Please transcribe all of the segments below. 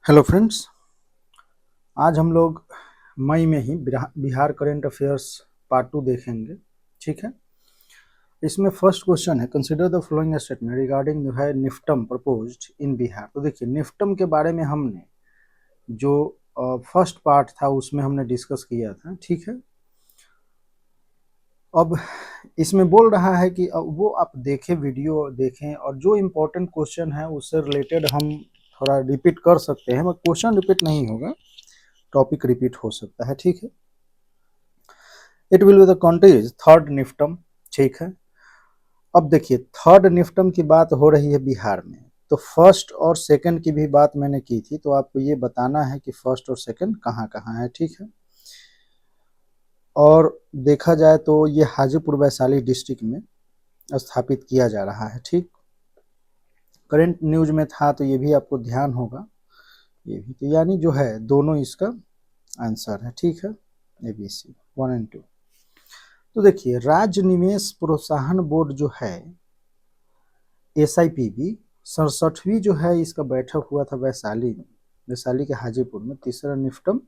Hello friends. आज हम लोग मई में ही बिहार करंट अफेयर्स पार्ट 2 देखेंगे। ठीक है। इसमें फर्स्ट क्वेश्चन है, consider the following statement regarding जो है निफ्टम प्रपोज्ड इन बिहार। तो देखिए, निफ्टम के बारे में हमने जो फर्स्ट पार्ट था उसमें हमने डिस्कस किया था। ठीक है। अब इसमें बोल रहा है कि वो आप देखें, वीडियो देखें, और जो इम्पोर्टेंट क्वेश्चन है उससे रिलेटेड हम थोड़ा रिपीट कर सकते हैं, मगर क्वेश्चन रिपीट नहीं होगा, टॉपिक रिपीट हो सकता है। ठीक है। It will be the countries third NIFTEM. ठीक है। अब देखिए, थर्ड निफ्टम की बात हो रही है बिहार में, तो फर्स्ट और सेकंड की भी बात मैंने की थी, तो आपको ये बताना है कि फर्स्ट और सेकंड कहाँ कहाँ है। ठीक है। और देखा जाए तो ये हाजीपुर वैशाली डिस्ट्रिक्ट में स्थापित किया जा रहा है। ठीक। करंट न्यूज में था तो ये भी आपको ध्यान होगा। ये भी तो यानी जो है दोनों इसका आंसर है। ठीक है। ABC 1 और 2। तो देखिए, राज्य निवेश प्रोत्साहन बोर्ड जो है SIPB 67वीं जो है इसका बैठक हुआ था वैशाली में, वैशाली के हाजीपुर में। तीसरा NIFTEM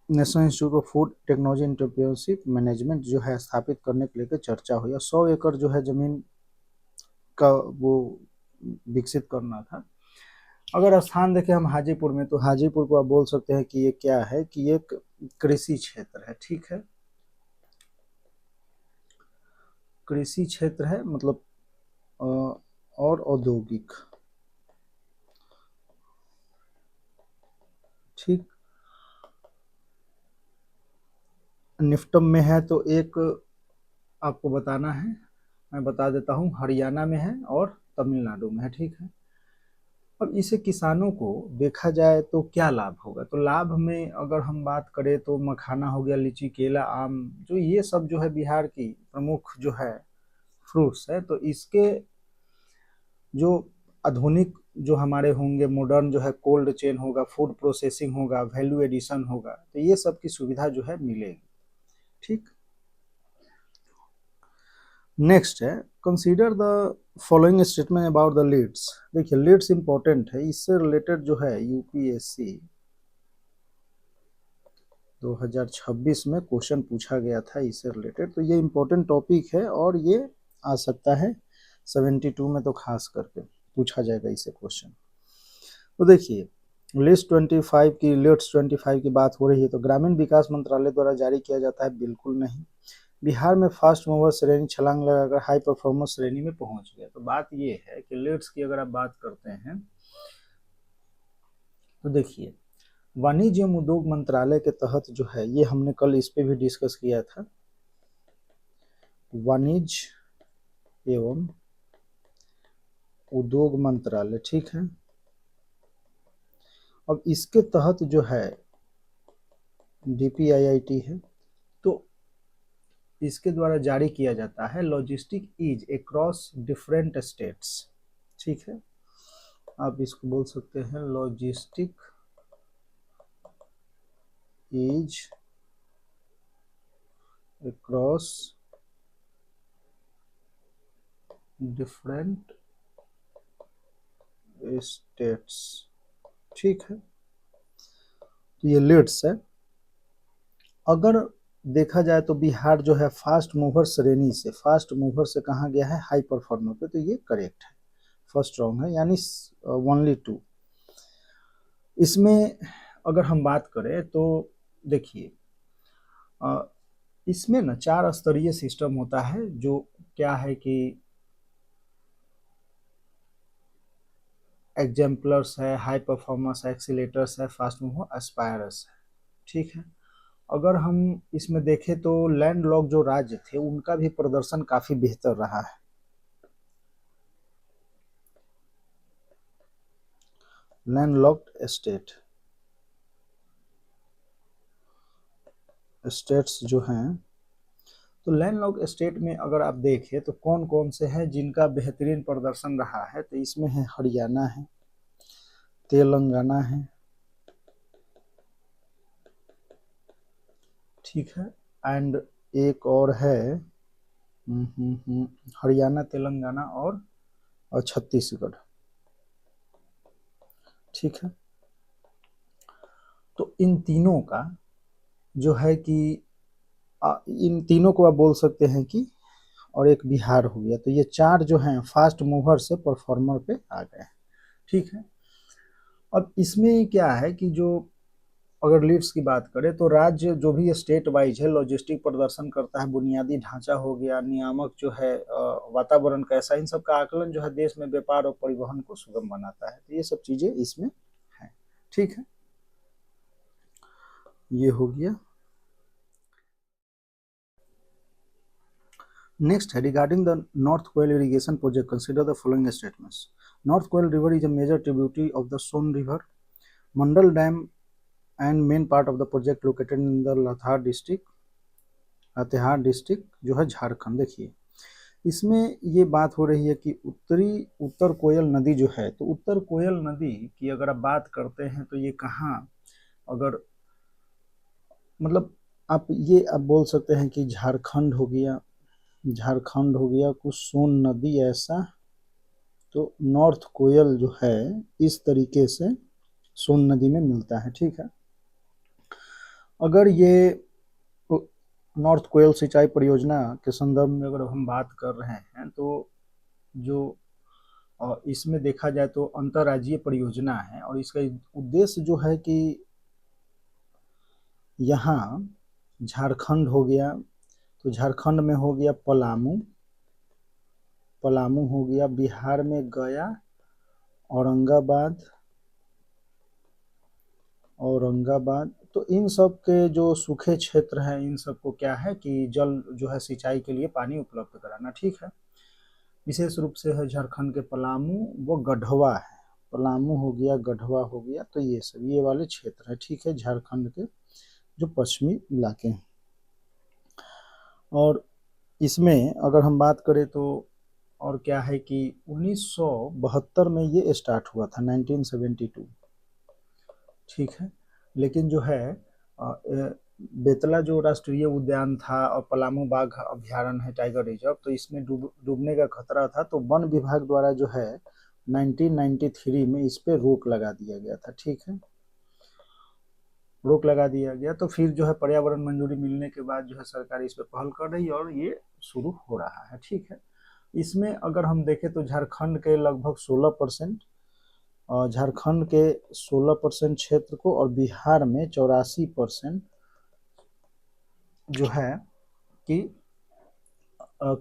national institute of food technology entrepreneurship management जो है स्थापित करने के लेकर चर्चा हुई। 100 एकड़ जो है जमीन का वो विकसित करना था। अगर स्थान देखें हम हाजीपुर में, तो हाजीपुर को आप बोल सकते हैं कि ये क्या है, कि ये कृषि क्षेत्र है। ठीक है। कृषि क्षेत्र है, मतलब और औद्योगिक। ठीक। निफ्टम में है तो एक आपको बताना है, मैं बता देता हूँ, हरियाणा में है और तमिलनाडु में है। ठीक है। अब इसे किसानों को देखा जाए तो क्या लाभ होगा, तो लाभ में अगर हम बात करें तो मखाना हो गया, लीची, केला, आम, जो ये सब जो है बिहार की प्रमुख जो है फ्रूट्स है, तो इसके जो आधुनिक जो हमारे होंगे, मॉडर्न जो है कोल्ड चेन होगा, फूड प्रोसेसिंग होगा, वैल्यू एडिशन होगा, तो ये सब की सुविधा जो है मिलेगी। ठीक। नेक्स्ट है, consider the following statement about the leads. देखिए, लीड्स इंपॉर्टेंट है, इससे रिलेटेड जो है UPSC 2026 में क्वेश्चन पूछा गया था इससे रिलेटेड, तो ये इंपॉर्टेंट टॉपिक है और ये आ सकता है 72 में, तो खास करके पूछा जाएगा इससे क्वेश्चन। तो देखिए, लिस्ट 25 की बात हो रही है, तो ग्रामीण विकास मंत्रालय द्वारा जारी किया जाता है, बिल्कुल नहीं। बिहार में फास्ट मूवर श्रेणी छलांग लगाकर हाई परफॉर्मेंस श्रेणी में पहुंच गया। तो बात ये है कि लिट्स की अगर आप बात करते हैं, तो देखिए, वाणिज्य एवं उद्योग मंत्रालय के तहत जो है, ये हमने कल इस पे भी डिस्कस किया था, वाणिज्य एवं उद्योग मंत्रालय। ठीक है। अब इसके तहत जो है DPIIT है, तो इसके द्वारा जारी किया जाता है logistic ease across different states. ठीक है। आप इसको बोल सकते हैं logistic ease across different states. ठीक है। तो ये लीड्स है। अगर देखा जाए तो बिहार जो है फास्ट मूवर श्रेणी से, फास्ट मूवर से कहा गया है हाई परफॉर्मर पे, तो ये करेक्ट है, फर्स्ट रॉन्ग है, यानी ओनली 2। इसमें अगर हम बात करें तो देखिए, इसमें ना 4 स्तरीय सिस्टम होता है, जो क्या है कि एग्जाम्पलर्स है, हाई परफॉर्मेंस एक्सीलेटर्स है, फास्ट मूवर एस्पायरस है। ठीक है। अगर हम इसमें देखें तो लैंडलॉक जो राज्य थे उनका भी प्रदर्शन काफी बेहतर रहा है। लैंडलॉक्ड स्टेट्स जो हैं, तो लैंडलॉक स्टेट में अगर आप देखें तो कौन कौन से हैं जिनका बेहतरीन प्रदर्शन रहा है, तो इसमें है हरियाणा है, तेलंगाना है। ठीक है। एंड एक और है हरियाणा, तेलंगाना और छत्तीसगढ़। ठीक है। तो इन तीनों का जो है कि इन तीनों को आप बोल सकते हैं कि, और एक बिहार हो गया, तो ये चार जो हैं फास्ट मूवर से परफॉर्मर पे आ गए हैं, ठीक है। अब इसमें क्या है कि जो अगर लीड्स की बात करें तो राज्य जो भी स्टेट वाइज है लॉजिस्टिक प्रदर्शन करता है, बुनियादी ढांचा हो गया, नियामक जो है वातावरण कैसा, इन सब का आकलन जो है देश में व्यापार और परिवहन को सुगम बनाता है। तो ये सब चीजें इसमें है, ठीक है। ये हो गया। नेक्स्ट है regarding the north Koel irrigation project consider the following statements. North Koel river is a major tributary of the Son river. Mandal dam and main part of the project located in the Latehar district जो है झारखंड। देखिए इसमें ये बात हो रही है कि उत्तर कोयल नदी जो है, तो उत्तर कोयल नदी की अगर आप बात करते हैं तो ये कहाँ, अगर मतलब आप बोल सकते हैं कि झारखंड हो गया, कुछ सोन नदी ऐसा, तो नॉर्थ कोयल जो है इस तरीके से सोन नदी में मिलता है, ठीक है। अगर ये नॉर्थ कोयल सिंचाई परियोजना के संदर्भ में अगर हम बात कर रहे हैं तो जो इसमें देखा जाए तो अंतर्राज्यीय परियोजना है, और इसका उद्देश्य जो है कि यहाँ झारखंड हो गया, तो झारखंड में हो गया पलामू हो गया, बिहार में गया, औरंगाबाद, तो इन सब के जो सूखे क्षेत्र हैं इन सबको क्या है कि जल जो है सिंचाई के लिए पानी उपलब्ध कराना, ठीक है। विशेष रूप से है झारखंड के पलामू वो गढ़वा है, पलामू हो गया, गढ़वा हो गया, तो ये सब ये वाले क्षेत्र है, ठीक है, झारखंड के जो पश्चिमी इलाके हैं। और इसमें अगर हम बात करें तो और क्या है कि 1972 में ये स्टार्ट हुआ था, 1972, ठीक है। लेकिन जो है बेतला जो राष्ट्रीय उद्यान था और पलामू बाघ अभ्यारण्य है, टाइगर रिजर्व, तो इसमें डूबने का खतरा था, तो वन विभाग द्वारा जो है 1993 में इस पे रोक लगा दिया गया था, ठीक है, रोक लगा दिया गया। तो फिर जो है पर्यावरण मंजूरी मिलने के बाद जो है सरकार इस पे पहल कर रही है और ये शुरू हो रहा है, ठीक है। इसमें अगर हम देखें तो झारखंड के लगभग 16%, झारखंड के 16% क्षेत्र को, और बिहार में 84% जो है कि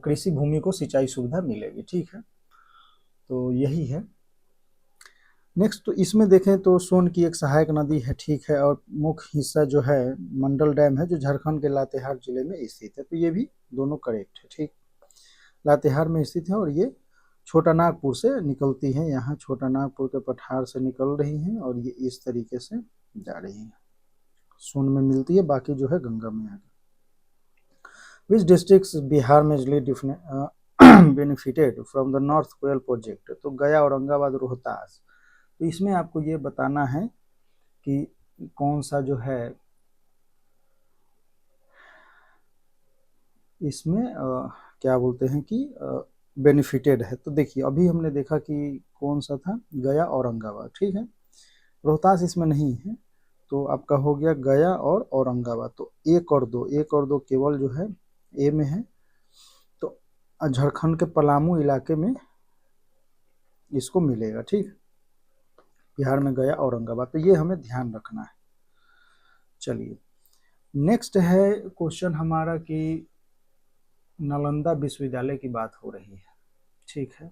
कृषि भूमि को सिंचाई सुविधा मिलेगी, ठीक है। तो यही है। नेक्स्ट तो इसमें देखें तो सोन की एक सहायक नदी है, ठीक है, और मुख्य हिस्सा जो है मंडल डैम है जो झारखंड के लातेहार जिले में स्थित है, तो ये भी दोनों करेक्ट है, ठीक, लातेहार में स्थित है, और ये छोटा नागपुर से निकलती है, यहाँ छोटा नागपुर के पठार से निकल रही हैं और ये इस तरीके से जा रही है, सोन में मिलती है, बाकी जो है गंगा में आगे। Which districts Bihar majorly benefited from the north Koel project, तो गया, औरंगाबाद, रोहतास। तो इसमें आपको ये बताना है कि कौन सा जो है इसमें क्या बोलते हैं कि बेनिफिटेड है। तो देखिए अभी हमने देखा कि कौन सा था, गया, औरंगाबाद, ठीक है, रोहतास इसमें नहीं है, तो आपका हो गया गया और औरंगाबाद। तो एक और दो केवल जो है ए में है, तो झारखंड के पलामू इलाके में इसको मिलेगा, ठीक, बिहार में गया, औरंगाबाद, तो ये हमें ध्यान रखना है। चलिए नेक्स्ट है क्वेश्चन हमारा कि नालंदा विश्वविद्यालय की बात हो रही है, ठीक है।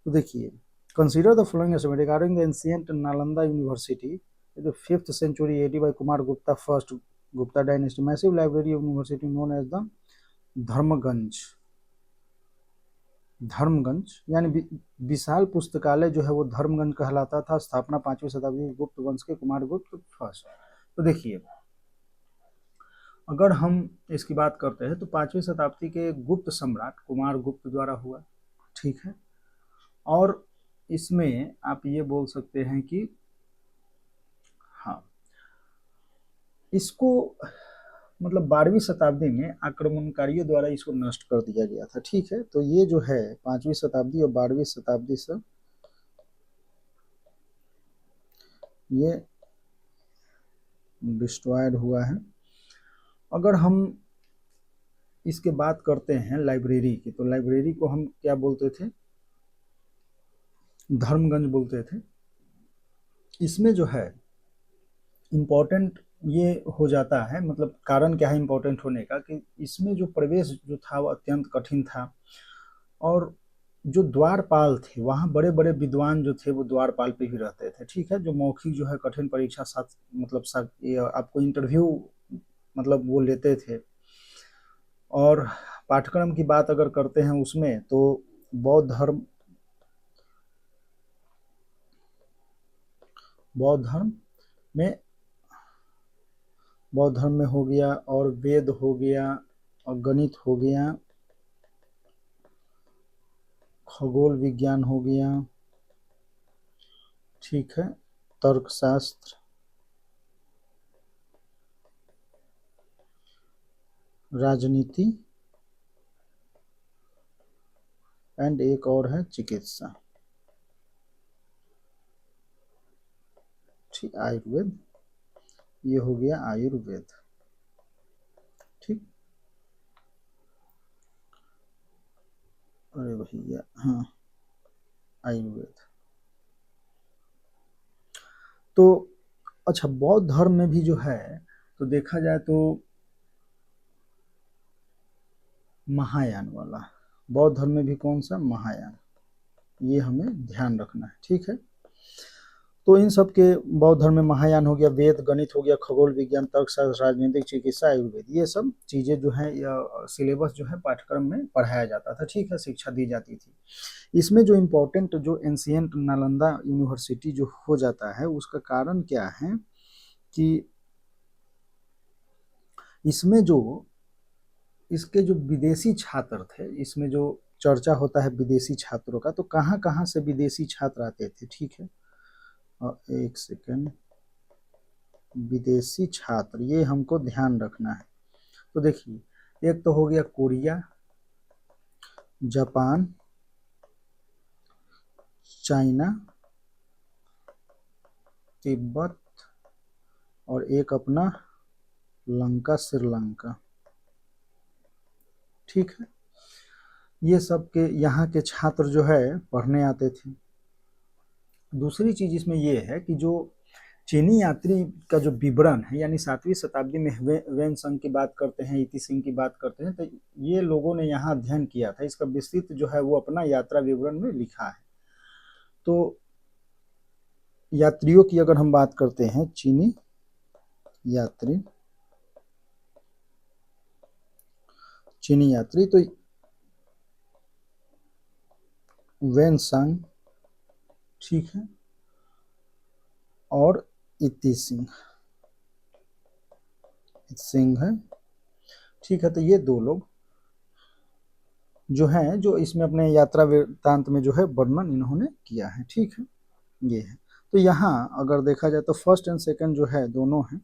तो देखिए consider the following regarding the ancient Nalanda university, the 5th century AD by Kumar Gupta, first Gupta dynasty, massive library university known as the Dharmaganj यानी विशाल पुस्तकालय जो है वो धर्मगंज कहलाता था, स्थापना 5वीं शताब्दी गुप्त वंश के कुमार गुप्त फर्स्ट। तो देखिए अगर हम इसकी बात करते हैं तो 5वीं शताब्दी के गुप्त सम्राट कुमार गुप्त द्वारा हुआ, ठीक है, और इसमें आप ये बोल सकते हैं कि हाँ इसको मतलब 12वीं शताब्दी में आक्रमणकारियों द्वारा इसको नष्ट कर दिया गया था, ठीक है। तो ये जो है 5वीं शताब्दी और 12वीं शताब्दी से ये डिस्ट्रॉयड हुआ है। अगर हम इसके बात करते हैं लाइब्रेरी की, तो लाइब्रेरी को हम क्या बोलते थे, धर्मगंज बोलते थे। इसमें जो है इम्पोर्टेंट ये हो जाता है, मतलब कारण क्या है इम्पोर्टेंट होने का, कि इसमें जो प्रवेश जो था वो अत्यंत कठिन था, और जो द्वारपाल थे वहाँ बड़े बड़े विद्वान जो थे वो द्वारपाल पे ही रहते थे, ठीक है। जो मौखिक जो है कठिन परीक्षा साथ मतलब ये आपको इंटरव्यू मतलब वो लेते थे। और पाठ्यक्रम की बात अगर करते हैं उसमें, तो बौद्ध धर्म बौद्ध धर्म में बौद्ध धर्म में हो गया, और वेद हो गया, और गणित हो गया, खगोल विज्ञान हो गया, ठीक है, तर्कशास्त्र, राजनीति, एंड एक और है चिकित्सा, ठीक, आयुर्वेद। ये हो गया आयुर्वेद, ठीक। अरे भैया, हाँ, आयुर्वेद। तो अच्छा, बौद्ध धर्म में भी जो है तो देखा जाए तो महायान वाला, बौद्ध धर्म में भी कौन सा, महायान, ये हमें ध्यान रखना है, ठीक है। तो इन सब के बौद्ध धर्म में महायान हो गया, वेद गणित हो गया, खगोल विज्ञान, तर्कशास्त्र, राजनीतिक, चिकित्सा, आयुर्वेद, ये सब चीज़ें जो है सिलेबस जो है पाठ्यक्रम में पढ़ाया जाता था, ठीक है, शिक्षा दी जाती थी। इसमें जो इम्पोर्टेंट जो एंशिएंट नालंदा यूनिवर्सिटी जो हो जाता है, उसका कारण क्या है कि इसमें जो इसके जो विदेशी छात्र थे, इसमें जो चर्चा होता है विदेशी छात्रों का, तो कहाँ कहाँ से विदेशी छात्र आते थे, ठीक है। और एक सेकेंड, विदेशी छात्र ये हमको ध्यान रखना है। तो देखिए, एक तो हो गया कोरिया, जापान, चाइना, तिब्बत, और एक अपना लंका, श्रीलंका, ठीक है। ये सब के यहाँ के छात्र जो है पढ़ने आते थे। दूसरी चीज इसमें ये है कि जो चीनी यात्री का जो विवरण है, यानी 7वीं शताब्दी में वेन संग की बात करते हैं, इति सिंह की बात करते हैं, तो ये लोगों ने यहाँ अध्ययन किया था, इसका विस्तृत जो है वो अपना यात्रा विवरण में लिखा है। तो यात्रियों की अगर हम बात करते हैं, चीनी यात्री, तो वेन संग, ठीक है, और इति सिंह है, ठीक है। तो ये दो लोग जो हैं, जो इसमें अपने यात्रा वृत्तांत में जो है वर्णन इन्होंने किया है, ठीक है, ये है। तो यहाँ अगर देखा जाए तो फर्स्ट एंड सेकंड जो है दोनों हैं,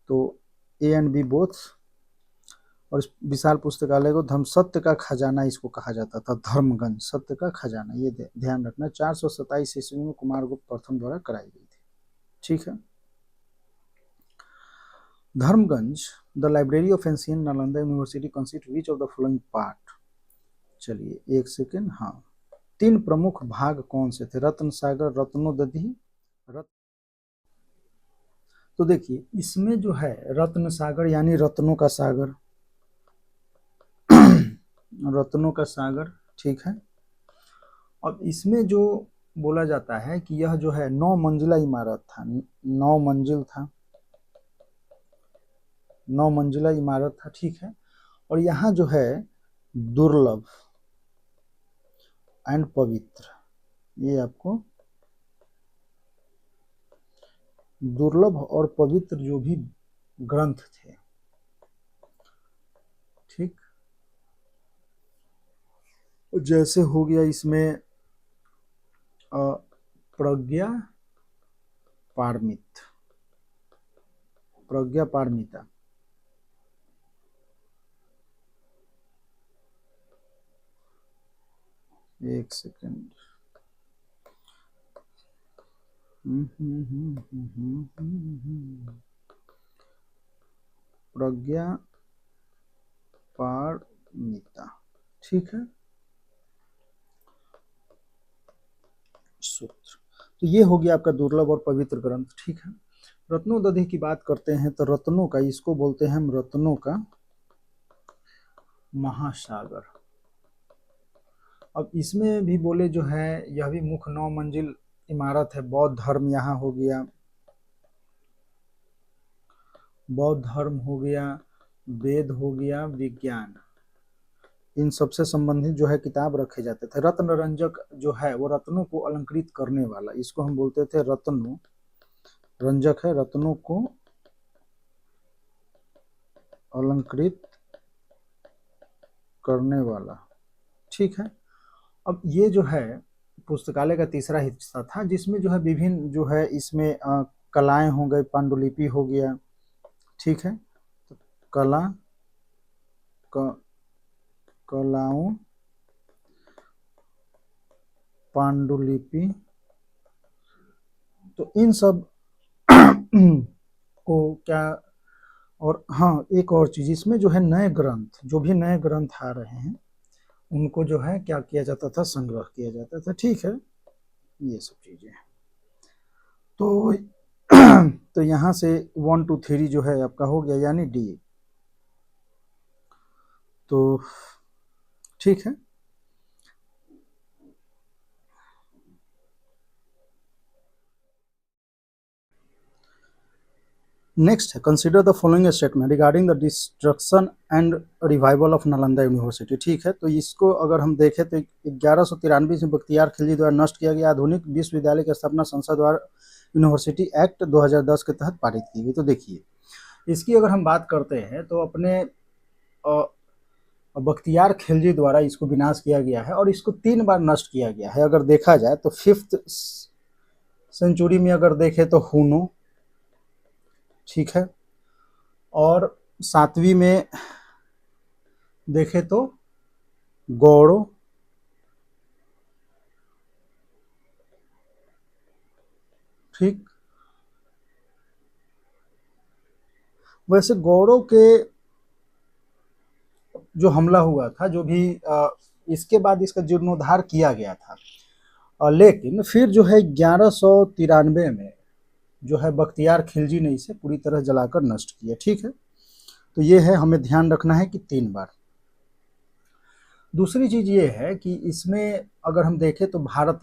तो ए एंड बी बोथ। और इस विशाल पुस्तकालय को धर्म सत्य का खजाना इसको कहा जाता था, धर्मगंज सत्य का खजाना, ये ध्यान रखना। 427 ईस्वी में कुमारगुप्त प्रथम द्वारा कराई गई थी, ठीक है। Dharmaganj, the library of ancient Nalanda university consist which of the following part. चलिए एक सेकेंड, हाँ, 3 प्रमुख भाग कौन से थे, रत्न सागर, रत्नोदधि, रत्न। तो देखिए, इसमें जो है रत्न सागर यानी रत्नों का सागर, रत्नों का सागर, ठीक है। अब इसमें जो बोला जाता है कि यह जो है 9 मंजिला इमारत था, 9 मंजिल था, 9 मंजिला इमारत था, ठीक है। और यहाँ जो है दुर्लभ एंड पवित्र, ये आपको दुर्लभ और पवित्र जो भी ग्रंथ थे, ठीक, जैसे हो गया इसमें प्रज्ञा पारमित, प्रज्ञा पारमिता, एक सेकंड, प्रज्ञा पारमिता, ठीक है। सूत्र, तो ये हो गया आपका दुर्लभ और पवित्र ग्रंथ, ठीक है। रत्नोदधि की बात करते हैं तो रत्नों का, इसको बोलते हैं हम रत्नों का महासागर। अब इसमें भी बोले जो है, यह भी मुख्य 9 मंजिल इमारत है। बौद्ध धर्म यहाँ हो गया, बौद्ध धर्म हो गया, वेद हो गया, विज्ञान, इन सबसे संबंधित जो है किताब रखे जाते थे। रत्न रंजक जो है वो रत्नों को अलंकृत करने वाला, इसको हम बोलते थे रत्न रंजक है, रत्नों को अलंकृत करने वाला, ठीक है। अब ये जो है पुस्तकालय का तीसरा हिस्सा था, जिसमें जो है विभिन्न जो है इसमें कलाएं हो गई, पांडुलिपि हो गया, ठीक है। तो कलाओं, पांडुलिपि, तो इन सब को क्या, और हाँ एक और चीज, इसमें जो है नए ग्रंथ, जो भी नए ग्रंथ आ रहे हैं उनको जो है क्या किया जाता था, संग्रह किया जाता था, ठीक है। ये सब चीजें तो तो यहाँ से 1 2 3 जो है आपका हो गया, यानी डी, तो ठीक है। नेक्स्ट है, consider the following statement regarding the destruction and revival of Nalanda university, ठीक है। तो इसको अगर हम देखें तो 1193 में बख्तियार खिलजी द्वारा नष्ट किया गया आधुनिक विश्वविद्यालय की स्थापना संसद द्वारा यूनिवर्सिटी एक्ट 2010 के तहत पारित की गई। तो देखिए इसकी अगर हम बात करते हैं तो अपने बख्तियार खिलजी द्वारा इसको विनाश किया गया है और इसको 3 बार नष्ट किया गया है। अगर देखा जाए तो 5th सेंचुरी में अगर देखें तो हुनो, ठीक है, और 7वीं में देखें तो गौड़ो, ठीक। वैसे गौड़ों के जो हमला हुआ था, जो भी इसके बाद इसका जीर्णोद्धार किया गया था, लेकिन फिर जो है 1193 में जो है बख्तियार खिलजी ने इसे पूरी तरह जलाकर नष्ट किया, ठीक है। तो ये है, हमें ध्यान रखना है कि 3 बार। दूसरी चीज ये है कि इसमें अगर हम देखें तो भारत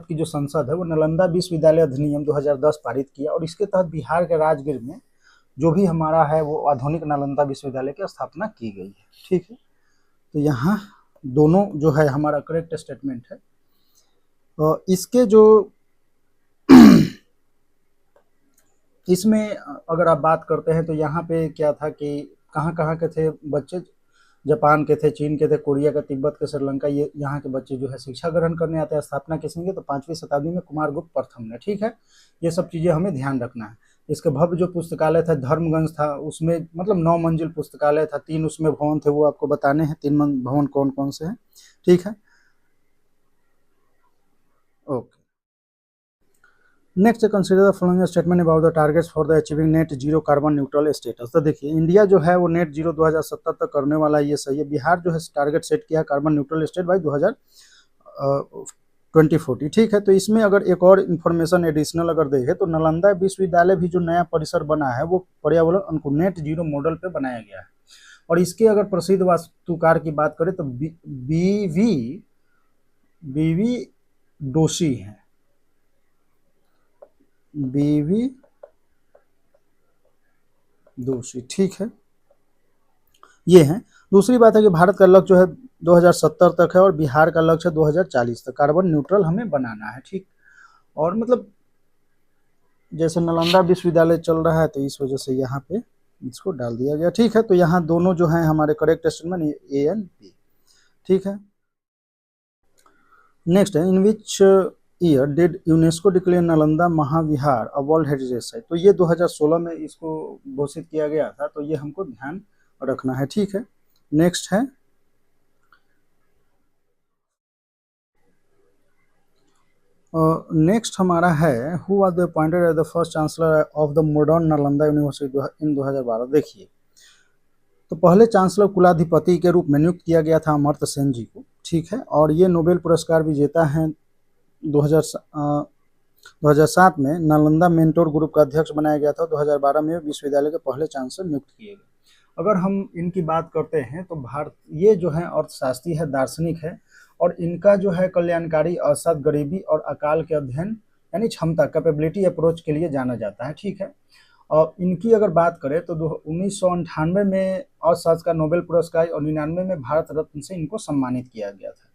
की जो संसद है वो नालंदा विश्वविद्यालय अधिनियम 2010 पारित किया और इसके तहत बिहार के राजगीर में जो भी हमारा है वो आधुनिक नालंदा विश्वविद्यालय की स्थापना की गई है, ठीक है। तो यहाँ दोनों जो है हमारा करेक्ट स्टेटमेंट है। इसके जो इसमें अगर आप बात करते हैं तो यहाँ पे क्या था कि कहाँ कहाँ के थे बच्चे, जापान के थे, चीन के थे, कोरिया का, तिब्बत के, श्रीलंका, ये यहाँ के बच्चे जो है शिक्षा ग्रहण करने आते हैं। स्थापना किसने की, तो 5वीं शताब्दी में कुमारगुप्त प्रथम ने, ठीक है। ये सब चीज़ें हमें ध्यान रखना है। इसके भव्य जो पुस्तकालय था धर्मगंज था, उसमें मतलब 9 मंजिल पुस्तकालय था, 3 उसमें भवन थे, वो आपको बताने हैं 3 भवन कौन कौन से हैं, ठीक है। Okay, next consider the following statement about the targets for the achieving net zero carbon neutral status. तो देखिए इंडिया जो है वो नेट जीरो 2070 तक करने वाला है, ये सही है। बिहार जो है टारगेट सेट किया कार्बन न्यूट्रल स्टेट बाई 2040, ठीक है। तो इसमें अगर एक और इन्फॉर्मेशन एडिशनल अगर देखें तो नालंदा विश्वविद्यालय भी जो नया परिसर बना है वो पर्यावरण अनुकूल नेट जीरो मॉडल पे बनाया गया है। और इसके अगर प्रसिद्ध वास्तुकार की बात करें तो बीवी डोशी है, बीवी दोषी, ठीक है। ये है। दूसरी बात है कि भारत का लक्ष्य जो है 2070 तक है और बिहार का लक्ष्य 2040 तक कार्बन न्यूट्रल हमें बनाना है, ठीक। और मतलब जैसे नालंदा विश्वविद्यालय चल रहा है तो इस वजह से यहाँ पे इसको डाल दिया गया, ठीक है। तो यहाँ दोनों जो हैं हमारे correct statement A and B, ठीक है। नेक्स्ट है, in which year did UNESCO declare Nalanda Mahavihara a world heritage site. तो ये 2016 में इसको घोषित किया गया था, तो ये हमको ध्यान रखना है, ठीक है। नेक्स्ट है, नेक्स्ट हमारा है who was the appointed as the first chancellor of the modern Nalanda university in 2012। देखिए, तो पहले चांसलर कुलाधिपति के रूप में नियुक्त किया गया था अमर्त्य सेन जी को, ठीक है। और ये नोबेल पुरस्कार विजेता हैं 2007 में नालंदा मेंटोर ग्रुप का अध्यक्ष बनाया गया था। 2012 में विश्वविद्यालय के पहले चांसलर नियुक्त किए गए। अगर हम इनकी बात करते हैं तो भारत ये जो है अर्थशास्त्री है, दार्शनिक है, और इनका जो है कल्याणकारी औसत गरीबी और अकाल के अध्ययन यानी क्षमता कैपेबिलिटी अप्रोच के लिए जाना जाता है, ठीक है। और इनकी अगर बात करें तो 1998 में अर्थशास्त्र का नोबेल पुरस्कार और 99 में भारत रत्न से इनको सम्मानित किया गया था,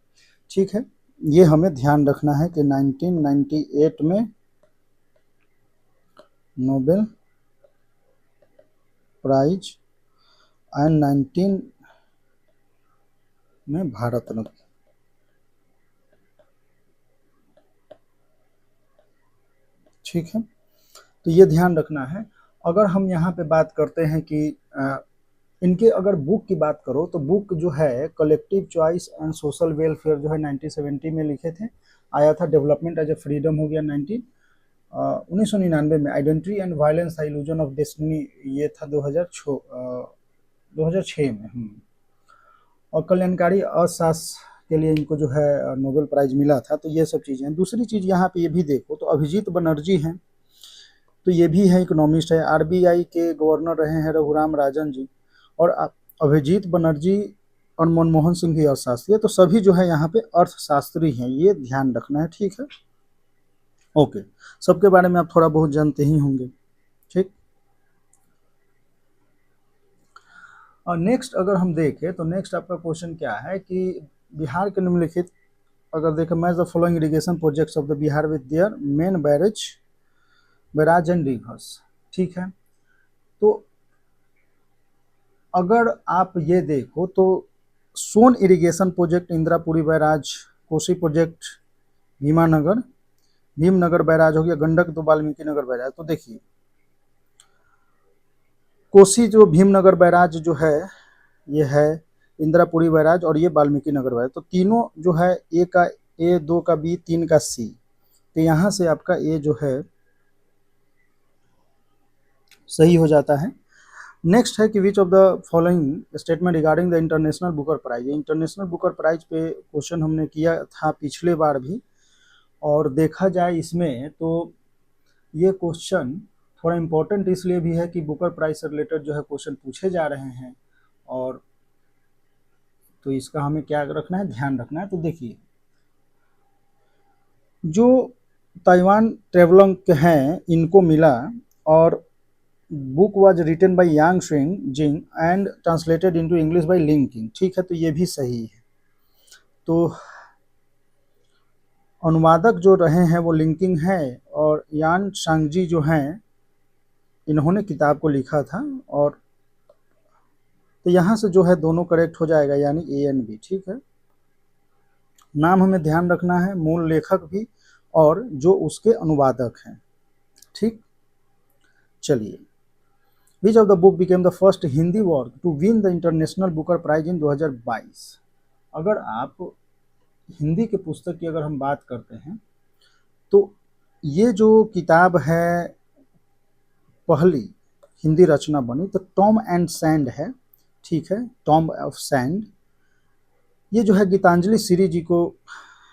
ठीक है। ये हमें ध्यान रखना है कि 1998 में नोबेल प्राइज एंड 19 में भारत रत्न। ठीक है, तो ये ध्यान रखना है। अगर हम यहाँ पे बात करते हैं कि इनके अगर बुक की बात करो तो बुक जो है collective choice and social welfare जो है 1970 में लिखे थे, आया था। डेवलपमेंट एज ए फ्रीडम हो गया 1999 में। Identity and violence the illusion of destiny ये था 2006 में। और कल्याणकारी अर्थशास्त्र के लिए इनको जो है नोबेल प्राइज मिला था। तो ये सब चीज़ें हैं। दूसरी चीज़ यहाँ पे ये भी देखो तो अभिजीत बनर्जी हैं, तो ये भी है इकोनॉमिस्ट है। आरबीआई के गवर्नर रहे हैं रघुराम राजन जी, और अभिजीत बनर्जी और मनमोहन सिंह भी अर्थशास्त्री है। तो सभी जो है यहाँ पे अर्थशास्त्री हैं, ये ध्यान रखना है, ठीक है। ओके, सबके बारे में आप थोड़ा बहुत जानते ही होंगे, ठीक। और नेक्स्ट अगर हम देखें तो नेक्स्ट आपका क्वेश्चन क्या है कि बिहार के निम्नलिखित अगर देखें match the following irrigation projects of the Bihar with their main barrage and rivers, ठीक है। तो अगर आप ये देखो तो Son irrigation project Indirapuri barrage, Kosi project Bhimnagar barrage हो गया, गंडक तो वाल्मीकि नगर बैराज। तो देखिए कोसी जो भीमनगर बैराज जो है ये है इंदिरापुरी बैराज, और ये वाल्मीकि नगर बैराज। तो तीनों जो है ए का ए, 2 का बी, 3 का सी। तो यहाँ से आपका ए जो है सही हो जाता है। नेक्स्ट है कि which of the following statement regarding the international Booker prize. International Booker prize पे क्वेश्चन हमने किया था पिछले बार भी, और देखा जाए इसमें तो ये क्वेश्चन थोड़ा इम्पोर्टेंट इसलिए भी है कि बुकर प्राइज से रिलेटेड जो है क्वेश्चन पूछे जा रहे हैं, और तो इसका हमें क्या रखना है, ध्यान रखना है। तो देखिए जो ताइवान ट्रेवलर हैं इनको मिला, और book was written by Yang Swing Jing and translated into English by Ling King, ठीक है। तो ये भी सही है। तो अनुवादक जो रहे हैं वो लिंकिंग है, और यान सांगजी जो हैं इन्होंने किताब को लिखा था। और तो यहाँ से जो है दोनों करेक्ट हो जाएगा, यानी ए एंड बी, ठीक है। नाम हमें ध्यान रखना है, मूल लेखक भी और जो उसके अनुवादक हैं, ठीक। चलिए, which of the book became the first Hindi work to win the international Booker prize in 2022। अगर आप हिंदी के पुस्तक की अगर हम बात करते हैं तो ये जो किताब है पहली हिंदी रचना बनी तो टॉम एंड सैंड है, ठीक है, टॉम ऑफ सैंड। ये जो है गीतांजलि सीरी जी को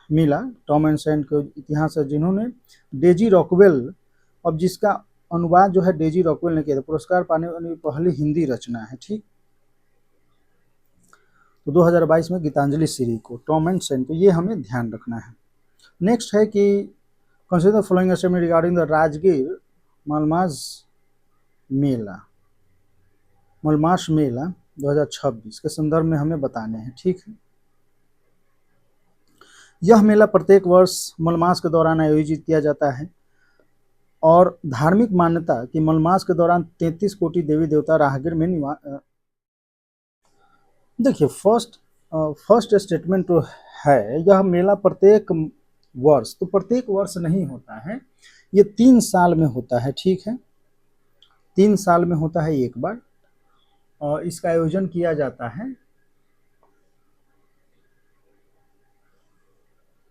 मिला, टॉम एंड सैंड के इतिहास है जिन्होंने डेजी रॉकवेल, अब जिसका अनुवाद जो है डेजी रॉकवेल ने किया था। पुरस्कार पाने वाली पहली हिंदी रचना है, ठीक। तो 2022 में गीतांजलि सीरी को, टॉम एंड सैंड को, ये हमें ध्यान रखना है। नेक्स्ट है कि consider following statement regarding the Rajgir Malmas Mela 2026 के संदर्भ में हमें बताने हैं, ठीक है। यह मेला प्रत्येक वर्ष मलमास के दौरान आयोजित किया जाता है, और धार्मिक मान्यता कि मलमास के दौरान 33 कोटि देवी देवता राहगीर में निवास। देखिए फर्स्ट स्टेटमेंट तो है यह मेला प्रत्येक वर्ष, तो प्रत्येक वर्ष नहीं होता है, ये 3 साल में होता है, ठीक है। 3 साल में होता है एक बार, और इसका आयोजन किया जाता है।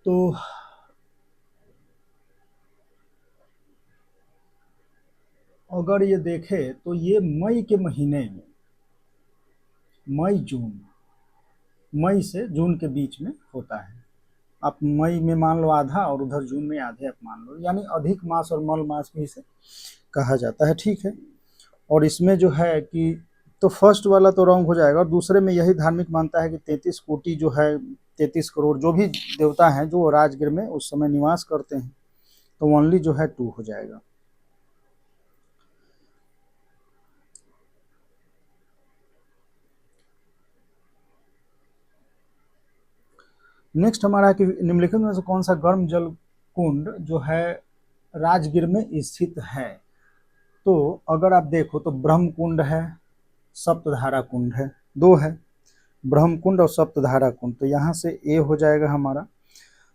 तो अगर ये देखें तो ये मई के महीने में, मई से जून के बीच में होता है। आप मई में मान लो आधा और उधर जून में आधे आप मान लो, यानी अधिक मास और मल मास भी इसे कहा जाता है, ठीक है। और इसमें जो है कि तो फर्स्ट वाला तो रॉन्ग हो जाएगा, और दूसरे में यही धार्मिक मानता है कि 33 कोटि जो है, 33 करोड़ जो भी देवता हैं जो राजगीर में उस समय निवास करते हैं, तो ओनली जो है 2 हो जाएगा। नेक्स्ट हमारा कि निम्नलिखित में से कौन सा गर्म जल कुंड जो है राजगीर में स्थित है। तो अगर आप देखो तो ब्रह्म कुंड है, सप्तधारा कुंड है, 2 है, ब्रह्म कुंड और सप्तधारा कुंड। तो यहाँ से ए हो जाएगा हमारा।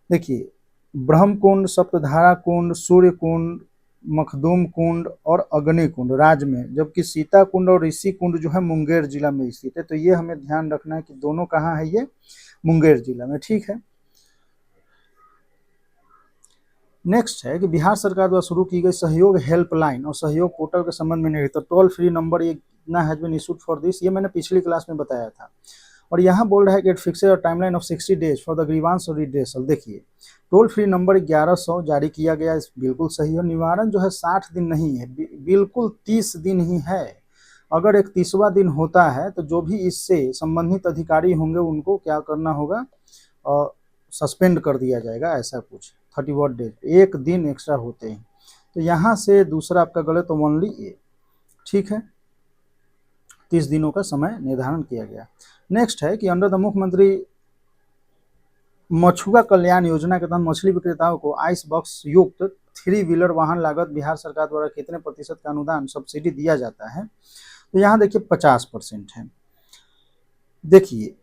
देखिए ब्रह्म कुंड, सप्तधारा कुंड, सूर्य कुंड, मखदूम कुंड और अग्नि कुंड राज में, जबकि सीता कुंड और ऋषि कुंड जो है मुंगेर जिला में स्थित है। तो ये हमें ध्यान रखना है कि दोनों कहाँ है, ये मुंगेर जिला में, ठीक है। नेक्स्ट है कि बिहार सरकार द्वारा शुरू की गई सहयोग हेल्पलाइन और सहयोग पोर्टल के संबंध में नहीं, तो टोल फ्री नंबर ये कितना has been issued for this, ये मैंने पिछली क्लास में बताया था। और यहाँ बोल रहा है कि it fixed a timeline of 60 days for the grievance redressal. देखिए टोल फ्री नंबर 1100 जारी किया गया, बिल्कुल सही है। निवारण जो है 60 दिन नहीं है, बिल्कुल 30 दिन ही है। अगर 31वां दिन होता है तो जो भी इससे संबंधित अधिकारी होंगे उनको क्या करना होगा, सस्पेंड कर दिया जाएगा, ऐसा कुछ 31 डेज, एक दिन एक्स्ट्रा होते हैं। तो यहाँ से दूसरा आपका गलत, तो ओनली ए, ठीक है। 30 दिनों का समय निर्धारण किया गया। नेक्स्ट है कि अंडर द मुख्यमंत्री मछुआ कल्याण योजना के तहत मछली विक्रेताओं को आइस बॉक्स युक्त 3 व्हीलर वाहन लागत बिहार सरकार द्वारा कितने प्रतिशत का अनुदान सब्सिडी दिया जाता है। तो यहाँ देखिए 50% है। देखिए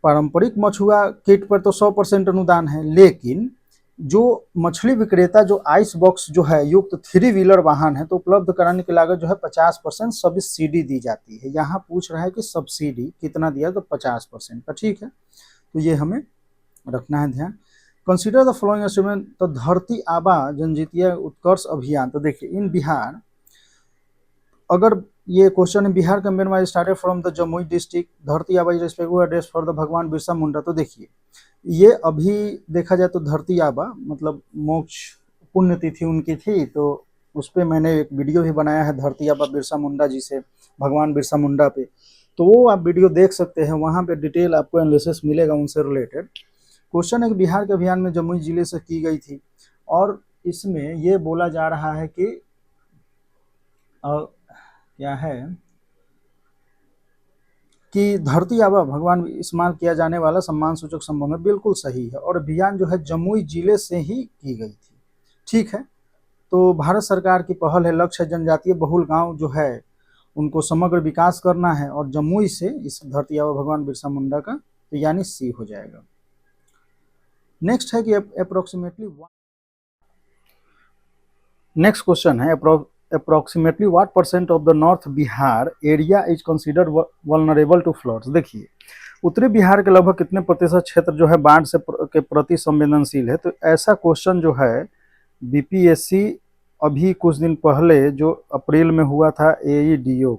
पारंपरिक मछुआ किट पर तो 100% अनुदान है, लेकिन जो मछली विक्रेता जो आइस बॉक्स जो है युक्त 3 व्हीलर वाहन है तो उपलब्ध कराने की लागत जो है 50% सब्सिडी दी जाती है। यहाँ पूछ रहा है कि सब्सिडी कितना दिया, तो 50% का, ठीक है। तो ये हमें रखना है ध्यान। कंसिडर द फॉलोइंग अचीवमेंट, तो धरती आबा जनजातीय उत्कर्ष अभियान। तो देखिए इन बिहार, अगर ये क्वेश्चन है Bihar campaign started from the Jamui district, धरती आबा is respective address for the भगवान बिरसा मुंडा। तो देखिए ये अभी देखा जाए तो धरती आबा मतलब मोक्ष पुण्यतिथि उनकी थी, तो उस पर मैंने एक वीडियो भी बनाया है धरती आबा बिरसा मुंडा जी से, भगवान बिरसा मुंडा पे, तो वो आप वीडियो देख सकते हैं, वहाँ पे डिटेल आपको एनालिसिस मिलेगा उनसे रिलेटेड। क्वेश्चन है कि बिहार के अभियान में जमुई जिले से की गई थी, और इसमें ये बोला जा रहा है कि क्या है कि धरती आबा भगवान इस्तेमाल किया जाने वाला सम्मान सूचक संबोधन है, बिल्कुल सही है। और अभियान जो है जमुई जिले से ही की गई थी, ठीक है। तो भारत सरकार की पहल है, लक्ष्य जनजातीय बहुल गांव जो है उनको समग्र विकास करना है, और जमुई से इस धरती आबा भगवान बिरसा मुंडा का, तो यानी सी हो जाएगा। नेक्स्ट है कि अप्रोक्सीमेटली, नेक्स्ट क्वेश्चन है approximately what percent of the North Bihar area is considered vulnerable to floods। देखिए उत्तरी बिहार के लगभग कितने प्रतिशत क्षेत्र जो है बाढ़ से के प्रति संवेदनशील है। तो ऐसा क्वेश्चन जो है बीपीएससी अभी कुछ दिन पहले जो अप्रैल में हुआ था एईडीओ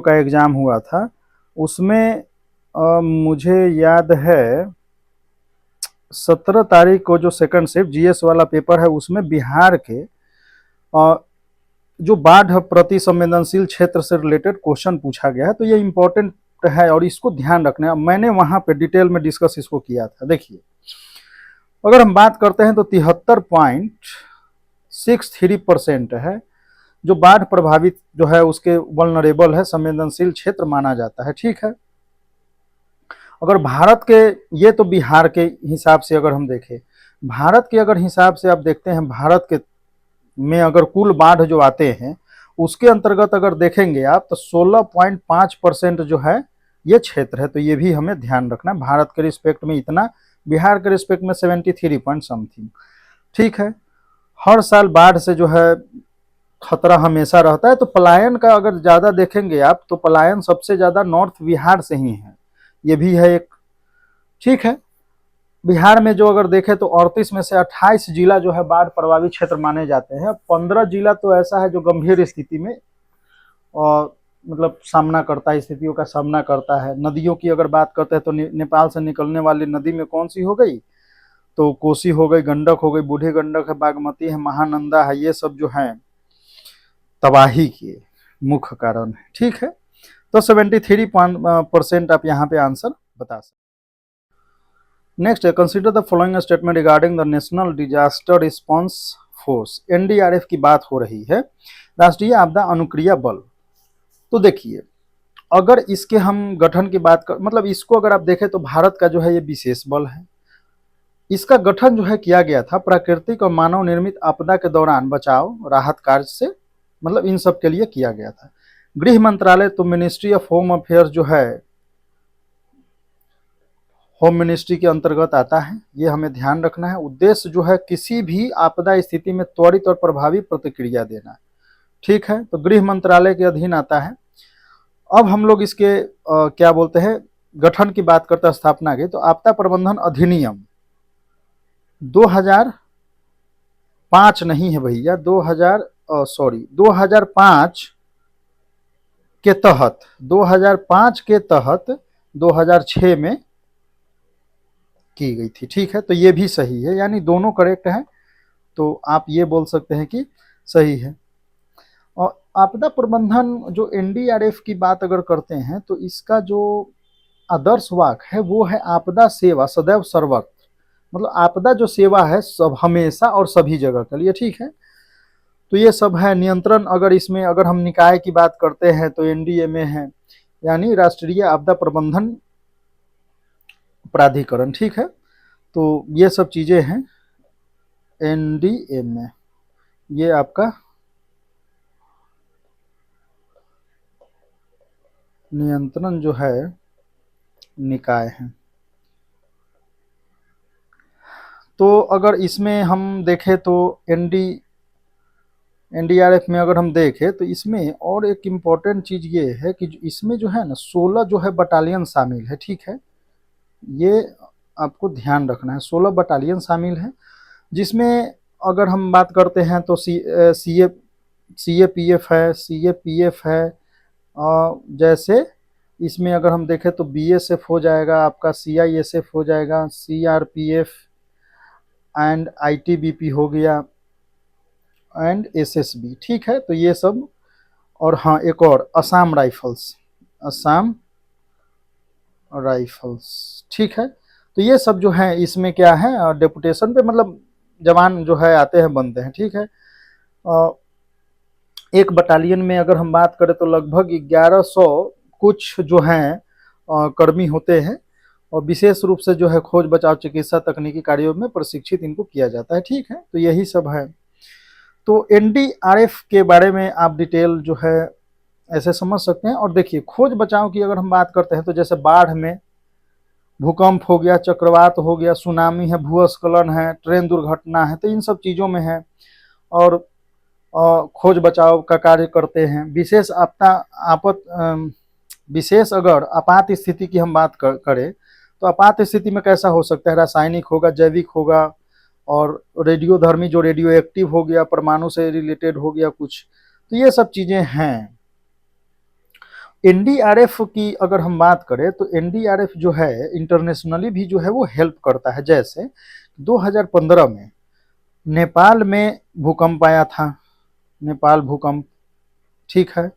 का एग्जाम हुआ था, उसमें मुझे याद है 17 तारीख को जो सेकंड शिफ्ट जीएस वाला पेपर है उसमें बिहार के जो बाढ़ प्रति संवेदनशील क्षेत्र से रिलेटेड क्वेश्चन पूछा गया है। तो ये इंपॉर्टेंट है और इसको ध्यान रखना है। मैंने वहां पे डिटेल में डिस्कस इसको किया था। देखिए अगर हम बात करते हैं तो 73.63% है जो बाढ़ प्रभावित जो है उसके वल्नरेबल है, संवेदनशील क्षेत्र माना जाता है, ठीक है। अगर भारत के, ये तो बिहार के हिसाब से अगर हम देखें, भारत के अगर हिसाब से आप देखते हैं, भारत के में अगर कुल बाढ़ जो आते हैं उसके अंतर्गत अगर देखेंगे आप तो 16.5% जो है ये क्षेत्र है। तो ये भी हमें ध्यान रखना, भारत के रिस्पेक्ट में इतना, बिहार के रिस्पेक्ट में 73 पॉइंट समथिंग, ठीक है। हर साल बाढ़ से जो है खतरा हमेशा रहता है। तो पलायन का अगर ज़्यादा देखेंगे आप तो पलायन सबसे ज़्यादा नॉर्थ बिहार से ही है, ये भी है एक, ठीक है। बिहार में जो अगर देखें तो 38 में से 28 जिला जो है बाढ़ प्रभावित क्षेत्र माने जाते हैं। 15 जिला तो ऐसा है जो गंभीर स्थिति में और मतलब सामना करता है, स्थितियों का सामना करता है। नदियों की अगर बात करते हैं तो नेपाल से निकलने वाली नदी में कौन सी हो गई, तो कोसी हो गई, गंडक हो गई, बूढ़ी गंडक है, बागमती है, महानंदा है, ये सब जो है तबाही के मुख्य कारण है। ठीक है, तो 73% आप यहाँ पे आंसर बता सकते। नेक्स्ट है, consider the following statement regarding the national disaster response force. NDRF की बात हो रही है, राष्ट्रीय आपदा अनुक्रिया बल। तो देखिए, अगर इसके हम गठन की बात कर, मतलब इसको अगर आप देखें तो भारत का जो है ये विशेष बल है। इसका गठन जो है किया गया था प्राकृतिक और मानव निर्मित आपदा के दौरान बचाव राहत कार्य से, मतलब इन सब के लिए किया गया था। गृह मंत्रालय तो मिनिस्ट्री ऑफ होम अफेयर्स जो है होम मिनिस्ट्री के अंतर्गत आता है, ये हमें ध्यान रखना है। उद्देश्य जो है किसी भी आपदा स्थिति में त्वरित और प्रभावी प्रतिक्रिया देना। ठीक है, तो गृह मंत्रालय के अधीन आता है। अब हम लोग इसके क्या बोलते हैं, गठन की बात करते हैं, स्थापना की, तो आपदा प्रबंधन अधिनियम 2005 नहीं है भैया, 2005 के तहत 2005 के तहत 2006 में की गई थी। ठीक है, तो ये भी सही है, यानी दोनों करेक्ट है, तो आप ये बोल सकते हैं कि सही है। और आपदा प्रबंधन जो एनडीआरएफ की बात अगर करते हैं तो इसका जो आदर्श वाक्य है वो है आपदा सेवा सदैव सर्वत्र, मतलब आपदा जो सेवा है सब हमेशा और सभी जगह के लिए। ठीक है, तो ये सब है। नियंत्रण अगर इसमें अगर हम निकाय की बात करते हैं तो एनडीए में है, यानी राष्ट्रीय आपदा प्रबंधन प्राधिकरण। ठीक है, तो ये सब चीजें हैं एनडीए में, ये आपका नियंत्रण जो है निकाय है। तो अगर इसमें हम देखें तो एनडीआरएफ में अगर हम देखें तो इसमें और एक इम्पॉर्टेंट चीज ये है कि इसमें जो है ना 16 जो है बटालियन शामिल है। ठीक है, ये आपको ध्यान रखना है, 16 बटालियन शामिल है, जिसमें अगर हम बात करते हैं तो सीएपीएफ है, सीएपीएफ है, जैसे इसमें अगर हम देखें तो बीएसएफ हो जाएगा, आपका सीआईएसएफ हो जाएगा, सीआरपीएफ एंड आईटीबीपी हो गया एंड एसएसबी। ठीक है, तो ये सब, और हाँ एक और असम राइफल्स, असम राइफल्स। ठीक है, तो ये सब जो है इसमें क्या है डेपुटेशन पे, मतलब जवान जो है आते हैं बनते हैं। ठीक है, एक बटालियन में अगर हम बात करें तो लगभग 1100 कुछ जो हैं कर्मी होते हैं, और विशेष रूप से जो है खोज बचाव चिकित्सा तकनीकी कार्यों में प्रशिक्षित इनको किया जाता है। ठीक है, तो यही सब है। तो एनडीआरएफ के बारे में आप डिटेल जो है ऐसे समझ सकते हैं। और देखिए, खोज बचाव की अगर हम बात करते हैं तो जैसे बाढ़ में, भूकंप हो गया, चक्रवात हो गया, सुनामी है, भूस्खलन है, ट्रेन दुर्घटना है, तो इन सब चीज़ों में है। और खोज बचाव का कार्य करते हैं। विशेष विशेष अगर आपात स्थिति की हम बात करें तो आपात स्थिति में कैसा हो सकता है, रासायनिक होगा, जैविक होगा, और रेडियोधर्मी जो रेडियो एक्टिव हो गया, परमाणु से रिलेटेड हो गया कुछ, तो ये सब चीजें हैं। एनडीआरएफ की अगर हम बात करें तो एनडीआरएफ जो है इंटरनेशनली भी जो है वो हेल्प करता है। जैसे 2015 में नेपाल में भूकंप आया था, नेपाल भूकंप। ठीक है,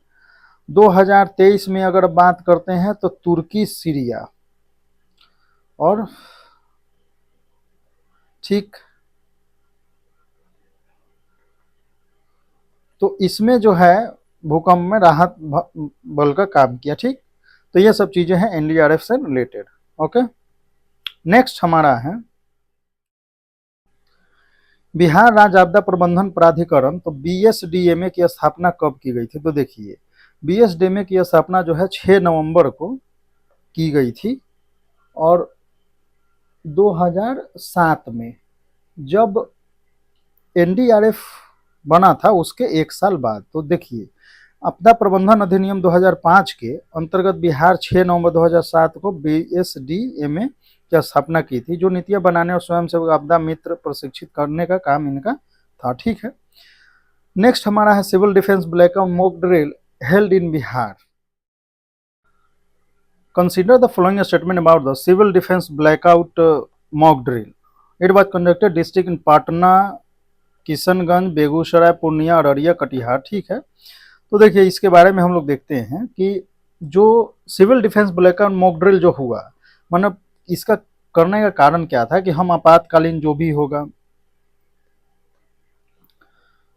2023 में अगर बात करते हैं तो तुर्की सीरिया, और ठीक, तो इसमें जो है भूकंप में राहत बल का काम किया। ठीक, तो ये सब चीजें हैं एनडीआरएफ से रिलेटेड। ओके, नेक्स्ट हमारा है बिहार राज्य आपदा प्रबंधन प्राधिकरण। तो बीएसडीएमए की स्थापना कब की गई थी, तो देखिए बीएसडीएमए की स्थापना जो है 6 नवंबर को की गई थी, और 2007 में जब एनडीआरएफ बना था उसके 1 साल बाद। तो देखिए आपदा प्रबंधन अधिनियम 2005 के अंतर्गत बिहार 6 नवंबर 2007 को BSDMA की स्थापना की थी, जो नीतियां बनाने और स्वयंसेवक आपदा मित्र प्रशिक्षित करने का काम इनका था। ठीक है, नेक्स्ट हमारा है civil defence blackout mock drill held in Bihar. Consider the following statement about the civil defence blackout mock drill. It was conducted district in Patna, Kishanganj, Begusarai, Purnia, Araria, Katihar. ठीक है, तो देखिए इसके बारे में हम लोग देखते हैं कि जो civil defence blackout mock drill जो हुआ, मतलब इसका करने का कारण क्या था कि हम आपातकालीन जो भी होगा,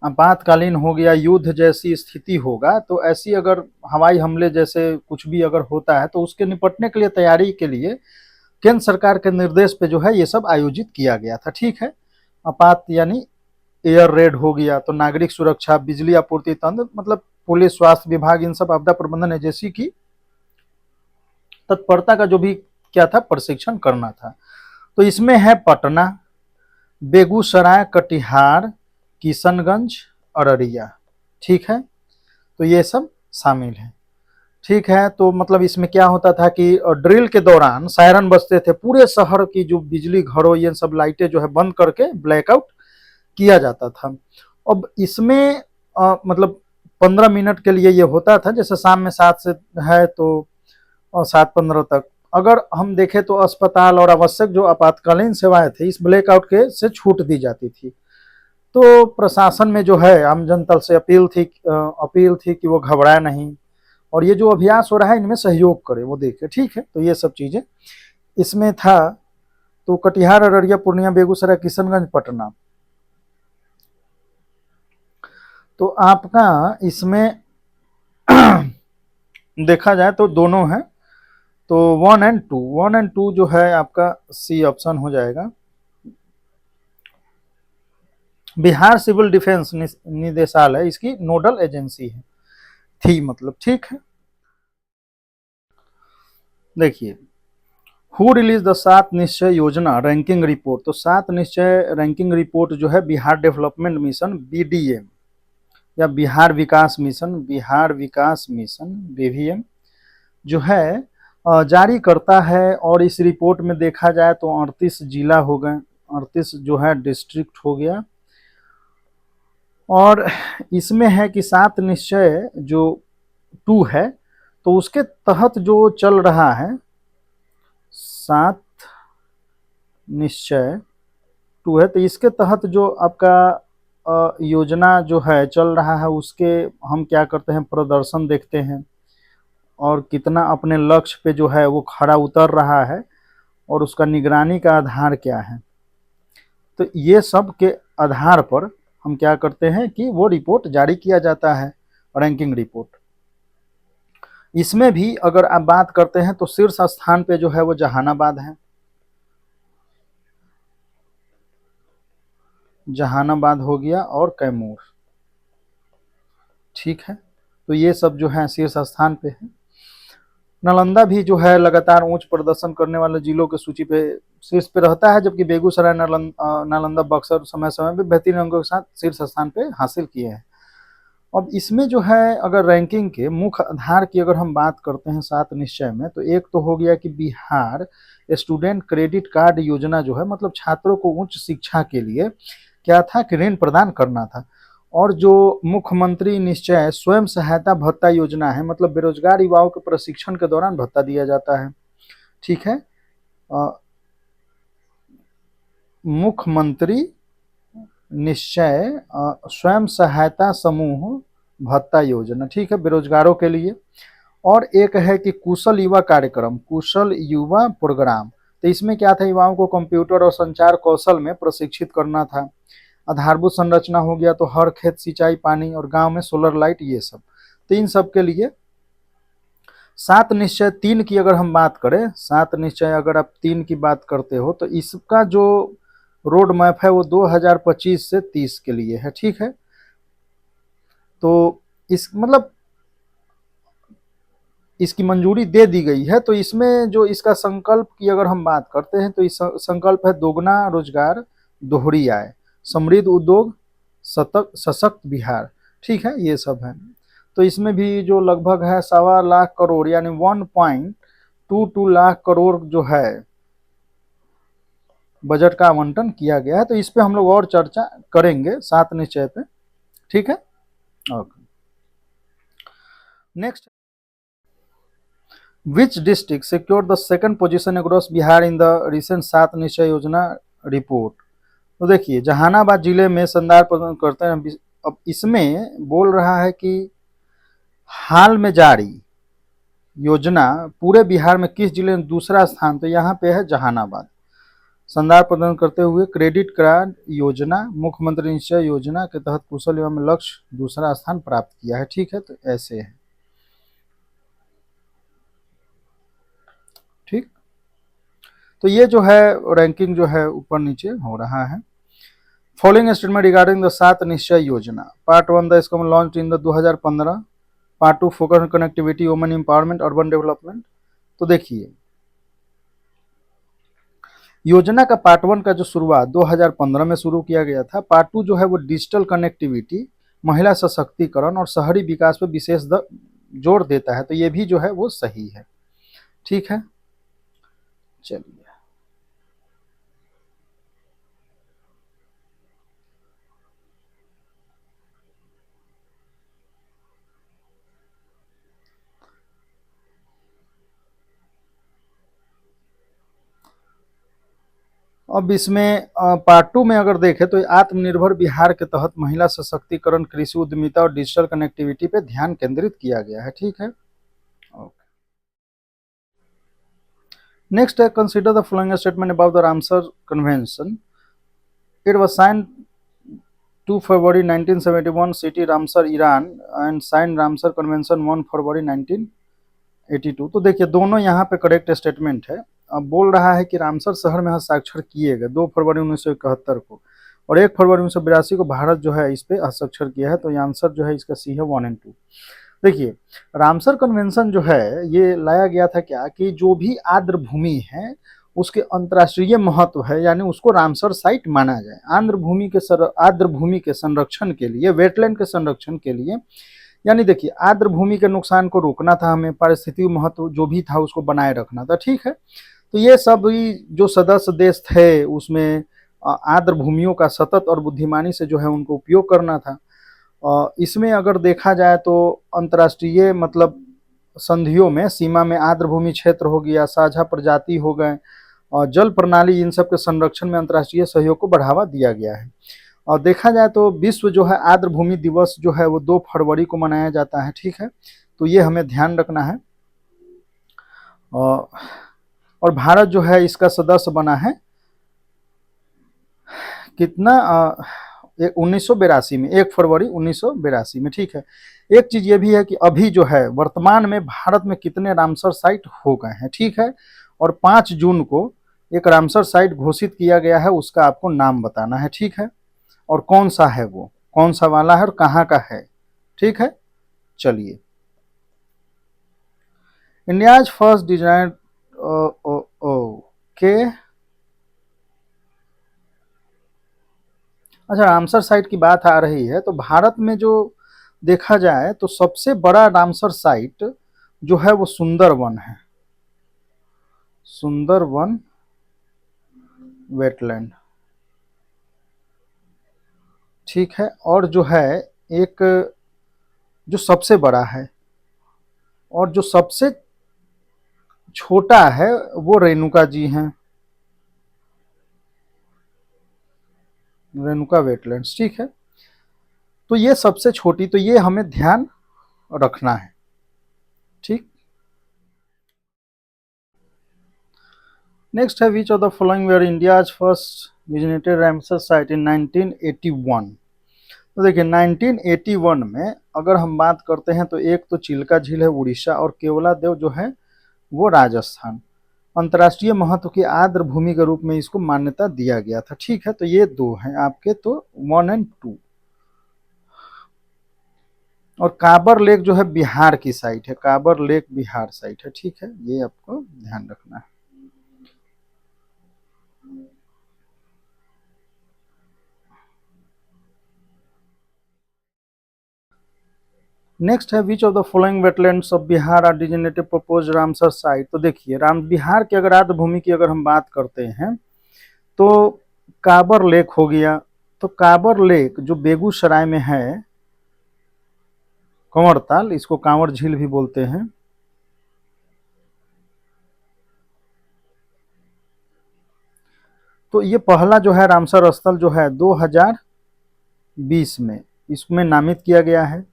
आपातकालीन हो गया, युद्ध जैसी स्थिति होगा, तो ऐसी अगर हवाई हमले जैसे कुछ भी अगर होता है तो उसके निपटने के लिए तैयारी के लिए केंद्र सरकार के निर्देश पे जो है ये सब आयोजित किया गया था। ठीक है, आपात यानी एयर रेड हो गया, तो नागरिक सुरक्षा, बिजली आपूर्ति तंत्र, मतलब पुलिस, स्वास्थ्य विभाग, इन सब आपदा प्रबंधन एजेंसी की तत्परता का जो भी क्या था प्रशिक्षण करना था। तो इसमें है पटना, बेगूसराय, कटिहार, किशनगंज, अररिया। ठीक है, तो ये सब शामिल है। ठीक है, तो मतलब इसमें क्या होता था कि ड्रिल के दौरान सायरन बजते थे, पूरे शहर की जो बिजली घरों ये सब लाइटें जो है बंद करके ब्लैकआउट किया जाता था। अब इसमें मतलब 15 मिनट के लिए ये होता था, जैसे शाम में 7 से है तो 7:15 तक। अगर हम देखें तो अस्पताल और आवश्यक जो आपातकालीन सेवाएं थी इस ब्लैकआउट के से छूट दी जाती थी। तो प्रशासन में जो है आम जनता से अपील थी कि वो घबराए नहीं और ये जो अभ्यास हो रहा है इनमें सहयोग करे, वो देखे। ठीक है, तो ये सब चीजें इसमें था। तो कटिहार, अररिया, पूर्णिया, बेगूसराय, किशनगंज, पटना, तो आपका इसमें देखा जाए तो दोनों है, तो 1 और 2 जो है आपका सी ऑप्शन हो जाएगा। बिहार सिविल डिफेंस निदेशालय इसकी नोडल एजेंसी है थी, मतलब। ठीक है, देखिए हु रिलीज द 7 निश्चय योजना रैंकिंग रिपोर्ट। तो 7 निश्चय रैंकिंग रिपोर्ट जो है बिहार डेवलपमेंट मिशन BDM या बिहार विकास मिशन BVM जो है जारी करता है। और इस रिपोर्ट में देखा जाए तो 38 जिला हो गए, 38 जो है डिस्ट्रिक्ट हो गया। और इसमें है कि 7 निश्चय जो 2 है तो उसके तहत जो चल रहा है, 7 निश्चय 2 है, तो इसके तहत जो आपका योजना जो है चल रहा है उसके हम क्या करते हैं, प्रदर्शन देखते हैं और कितना अपने लक्ष्य पे जो है वो खरा उतर रहा है और उसका निगरानी का आधार क्या है। तो ये सब के आधार पर हम क्या करते हैं कि वो रिपोर्ट जारी किया जाता है, रैंकिंग रिपोर्ट। इसमें भी अगर आप बात करते हैं तो शीर्ष स्थान पे जो है वो जहानाबाद है, जहानाबाद हो गया और कैमूर। ठीक है, तो ये सब जो है शीर्ष स्थान पे है। नालंदा भी जो है लगातार उच्च प्रदर्शन करने वाले जिलों की सूची पे शीर्ष पे रहता है, जबकि बेगूसराय, नालंदा, बक्सर समय समय पे बेहतरीन अंकों के साथ शीर्ष स्थान पे हासिल किए हैं। अब इसमें जो है अगर रैंकिंग के मुख्य आधार की अगर हम बात करते हैं 7 निश्चय में, तो एक तो हो गया कि बिहार स्टूडेंट क्रेडिट कार्ड योजना जो है, मतलब छात्रों को उच्च शिक्षा के लिए क्या था कि ऋण प्रदान करना था। और जो मुख्यमंत्री निश्चय स्वयं सहायता भत्ता योजना है, मतलब बेरोजगार युवाओं के प्रशिक्षण के दौरान भत्ता दिया जाता है। ठीक है, मुख्यमंत्री निश्चय स्वयं सहायता समूह भत्ता योजना, ठीक है, बेरोजगारों के लिए। और एक है कि कुशल युवा कार्यक्रम, कुशल युवा प्रोग्राम, तो इसमें क्या था, युवाओं को कंप्यूटर और संचार कौशल में प्रशिक्षित करना था। आधारभूत संरचना हो गया तो हर खेत सिंचाई, पानी और गांव में सोलर लाइट, ये सब। तो इन सब के लिए 7 निश्चय 3 की अगर हम बात करें, 7 निश्चय अगर आप 3 की बात करते हो तो इसका जो रोड मैप है वो 2025 से 30 के लिए है। ठीक है, तो इस मतलब इसकी मंजूरी दे दी गई है। तो इसमें जो इसका संकल्प की अगर हम बात करते हैं तो इस संकल्प है दोगुना रोजगार, दोहरी आय, समृद्ध उद्योग, सशक्त बिहार। ठीक है, ये सब है। तो इसमें भी जो लगभग है 1.25 लाख करोड़ यानी 1.22 लाख करोड़ जो है बजट का आवंटन किया गया है। तो इस पे हम लोग और चर्चा करेंगे 7 निश्चय पे, ठीक है। Okay, next, which district secure the second position across Bihar in the recent 7 निश्चय योजना रिपोर्ट। तो देखिए जहानाबाद जिले में शानदार प्रदर्शन करते हैं। अब इसमें बोल रहा है कि हाल में जारी योजना पूरे बिहार में किस जिले में दूसरा स्थान, तो यहाँ पे है जहानाबाद। शानदार प्रदर्शन करते हुए क्रेडिट कार्ड योजना मुख्यमंत्री निश्चय योजना के तहत कुशल एवं लक्ष्य दूसरा स्थान प्राप्त किया है, ठीक है। तो ऐसे है, ठीक। तो ये जो है रैंकिंग जो है ऊपर नीचे हो रहा है। फॉलोइंग स्टेटमेंट रिगार्डिंग द 7 निश्चय योजना। पार्ट 1 द इसको launch in the 2015। Part 2 focus on connectivity women empowerment urban development. तो देखिए योजना का पार्ट 1 का जो शुरुआत 2015 में शुरू किया गया था। पार्ट 2 जो है वो डिजिटल कनेक्टिविटी, महिला सशक्तिकरण और शहरी विकास पर विशेष जोर देता है। तो ये भी जो है वो सही है, ठीक है। चलिए, अब इसमें पार्ट 2 में अगर देखें तो आत्मनिर्भर बिहार के तहत महिला सशक्तिकरण, कृषि उद्यमिता और डिजिटल कनेक्टिविटी पे ध्यान केंद्रित किया गया है, ठीक है। नेक्स्ट है consider the following statement about the Ramsar convention. It was sign 2 February 1971 city Ramsar Iran and sign Ramsar convention 1 February 1982। तो देखिए दोनों यहाँ पे करेक्ट स्टेटमेंट है। अब बोल रहा है कि रामसर शहर में हस्ताक्षर किए गए 2 फरवरी 1971 को और 1 फरवरी 1982 को भारत जो है इस पे हस्ताक्षर किया है। तो ये आंसर जो है इसका सी है 1 और 2। देखिए रामसर कन्वेंशन जो है ये लाया गया था क्या कि जो भी आर्द्र भूमि है उसके अंतर्राष्ट्रीय महत्व है, यानी उसको रामसर साइट माना जाए। आर्द्र भूमि के संरक्षण के लिए, वेटलैंड के संरक्षण के लिए, यानी देखिए आर्द्र भूमि के नुकसान को रोकना था हमें, पारिस्थितिक महत्व जो भी था उसको बनाए रखना था, ठीक है। तो ये सब जो सदस्य देश थे उसमें आर्द्र भूमियों का सतत और बुद्धिमानी से जो है उनको उपयोग करना था। इसमें अगर देखा जाए तो अंतर्राष्ट्रीय मतलब संधियों में सीमा में आर्द्र भूमि क्षेत्र हो गया, साझा प्रजाति हो गए और जल प्रणाली, इन सब के संरक्षण में अंतर्राष्ट्रीय सहयोग को बढ़ावा दिया गया है। और देखा जाए तो विश्व जो है आर्द्र भूमि दिवस जो है वो 2 फरवरी को मनाया जाता है, ठीक है। तो ये हमें ध्यान रखना है। और भारत जो है इसका सदस्य बना है कितना 1982 में, 1 फरवरी 1982 में, ठीक है। एक चीज ये भी है कि अभी जो है वर्तमान में भारत में कितने रामसर साइट हो गए हैं, ठीक है। और 5 जून को एक रामसर साइट घोषित किया गया है, उसका आपको नाम बताना है, ठीक है। और कौन सा है वो, कौन सा वाला है और कहाँ का है, ठीक है। चलिए, इंडियाज फर्स्ट डिजाइन के, अच्छा रामसर साइट की बात आ रही है तो भारत में जो देखा जाए तो सबसे बड़ा रामसर साइट जो है वो सुंदरवन है, सुंदरवन वेटलैंड, ठीक है। और जो है एक जो सबसे बड़ा है और जो सबसे छोटा है वो रेणुका जी हैं, रेणुका वेटलैंड्स, ठीक है। तो ये सबसे छोटी, तो ये हमें ध्यान रखना है, ठीक। नेक्स्ट है which of the following were India's first visited Ramsar site in 1981। तो देखिए 1981 में अगर हम बात करते हैं तो एक तो चिल्का झील है उड़ीसा और केवला देव जो है वो राजस्थान। अंतर्राष्ट्रीय महत्व की आर्द्र भूमि के रूप में इसको मान्यता दिया गया था, ठीक है। तो ये 2 हैं आपके, तो 1 और 2। और काबर लेक जो है बिहार की साइट है, काबर लेक बिहार साइट है, ठीक है। ये आपको ध्यान रखना है। नेक्स्ट है which of the following wetlands of Bihar are designated propose Ramsar site. तो देखिए राम बिहार के अगर आर्द्र भूमि की अगर हम बात करते हैं तो काबर लेक हो गया। तो काबर लेक जो बेगूसराय में है, कंवरताल, इसको कांवर झील भी बोलते हैं। तो ये पहला जो है रामसर स्थल जो है 2020 में इसमें नामित किया गया है।